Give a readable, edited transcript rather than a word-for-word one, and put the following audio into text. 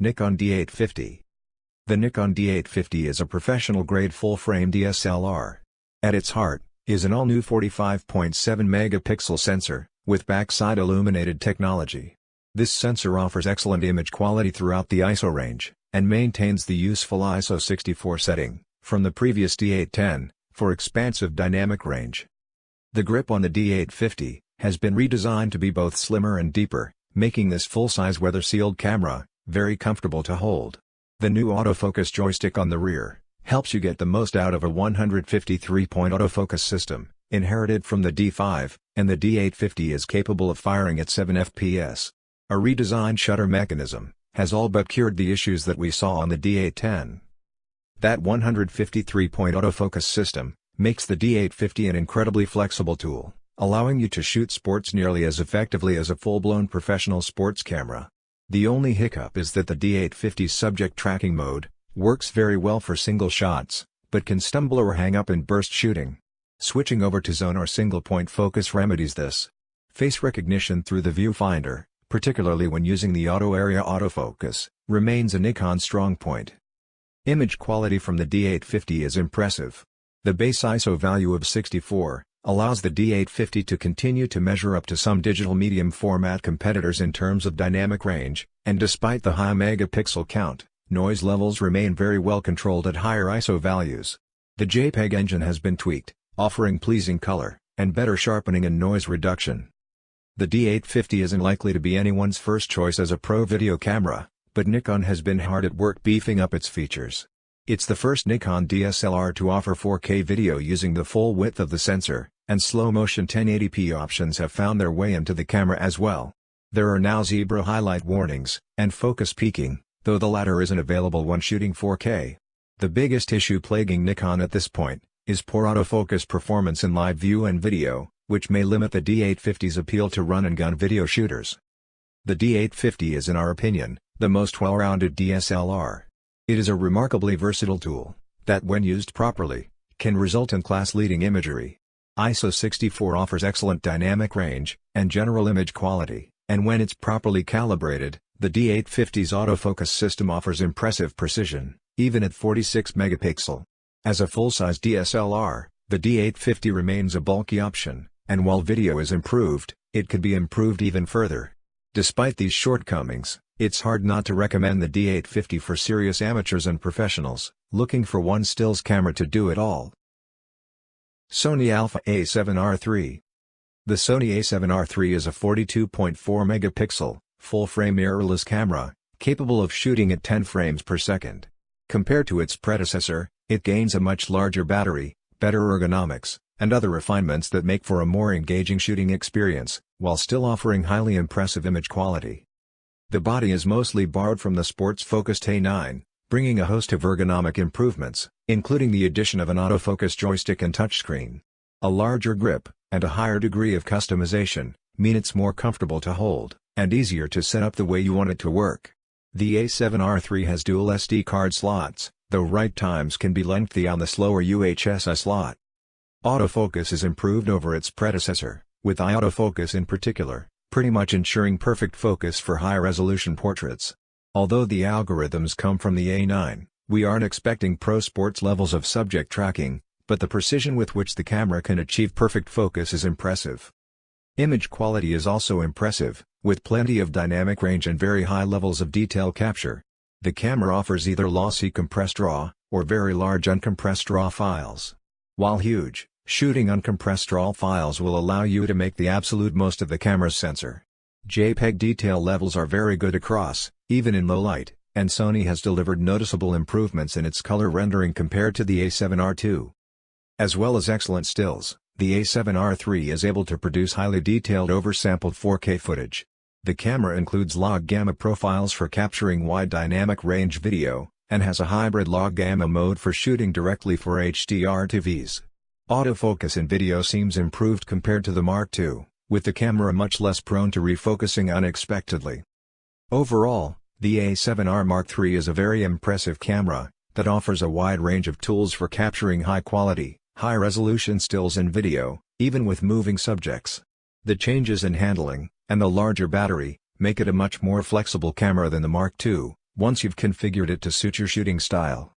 Nikon D850. The Nikon D850 is a professional-grade full-frame DSLR. At its heart is an all-new 45.7 megapixel sensor, with backside illuminated technology. This sensor offers excellent image quality throughout the ISO range, and maintains the useful ISO 64 setting, from the previous D810, for expansive dynamic range. The grip on the D850 has been redesigned to be both slimmer and deeper, making this full-size weather-sealed camera very comfortable to hold. The new autofocus joystick on the rear helps you get the most out of a 153-point autofocus system, inherited from the D5, and the D850 is capable of firing at 7 fps. A redesigned shutter mechanism has all but cured the issues that we saw on the D810. That 153-point autofocus system makes the D850 an incredibly flexible tool, allowing you to shoot sports nearly as effectively as a full-blown professional sports camera. The only hiccup is that the D850's subject tracking mode works very well for single shots, but can stumble or hang up in burst shooting. Switching over to zone or single-point focus remedies this. Face recognition through the viewfinder, particularly when using the auto area autofocus, remains a Nikon strong point. Image quality from the D850 is impressive. The base ISO value of 64 allows the D850 to continue to measure up to some digital medium format competitors in terms of dynamic range, and despite the high megapixel count, noise levels remain very well controlled at higher ISO values. The JPEG engine has been tweaked, offering pleasing color, and better sharpening and noise reduction. The D850 isn't likely to be anyone's first choice as a pro video camera, but Nikon has been hard at work beefing up its features. It's the first Nikon DSLR to offer 4K video using the full width of the sensor, and slow-motion 1080p options have found their way into the camera as well. There are now zebra highlight warnings, and focus peaking, though the latter isn't available when shooting 4K. The biggest issue plaguing Nikon at this point is poor autofocus performance in live view and video, which may limit the D850's appeal to run-and-gun video shooters. The D850 is, in our opinion, the most well-rounded DSLR. It is a remarkably versatile tool that, when used properly, can result in class-leading imagery. ISO 64 offers excellent dynamic range and general image quality, and when it's properly calibrated, the D850's autofocus system offers impressive precision, even at 46 megapixel. As a full-size DSLR, the D850 remains a bulky option, and while video is improved, it could be improved even further. Despite these shortcomings, it's hard not to recommend the D850 for serious amateurs and professionals looking for one stills camera to do it all. Sony Alpha A7R III. The Sony A7R III is a 42.4 megapixel, full-frame mirrorless camera, capable of shooting at 10 frames per second. Compared to its predecessor, it gains a much larger battery, better ergonomics, and other refinements that make for a more engaging shooting experience, while still offering highly impressive image quality. The body is mostly borrowed from the sports-focused A9, bringing a host of ergonomic improvements, including the addition of an autofocus joystick and touchscreen. A larger grip, and a higher degree of customization, mean it's more comfortable to hold, and easier to set up the way you want it to work. The A7R III has dual SD card slots, though write times can be lengthy on the slower UHS slot. Autofocus is improved over its predecessor, with iAutofocus in particular, pretty much ensuring perfect focus for high-resolution portraits. Although the algorithms come from the A9, we aren't expecting pro sports levels of subject tracking, but the precision with which the camera can achieve perfect focus is impressive. Image quality is also impressive, with plenty of dynamic range and very high levels of detail capture. The camera offers either lossy compressed RAW, or very large uncompressed RAW files. While huge, shooting uncompressed RAW files will allow you to make the absolute most of the camera's sensor. JPEG detail levels are very good across, even in low light, and Sony has delivered noticeable improvements in its color rendering compared to the A7R II. As well as excellent stills, the A7R III is able to produce highly detailed oversampled 4K footage. The camera includes log gamma profiles for capturing wide dynamic range video, and has a hybrid log gamma mode for shooting directly for HDR TVs. Autofocus in video seems improved compared to the Mark II, with the camera much less prone to refocusing unexpectedly. Overall, the A7R Mark III is a very impressive camera that offers a wide range of tools for capturing high-quality, high-resolution stills and video, even with moving subjects. The changes in handling, and the larger battery, make it a much more flexible camera than the Mark II, Once you've configured it to suit your shooting style,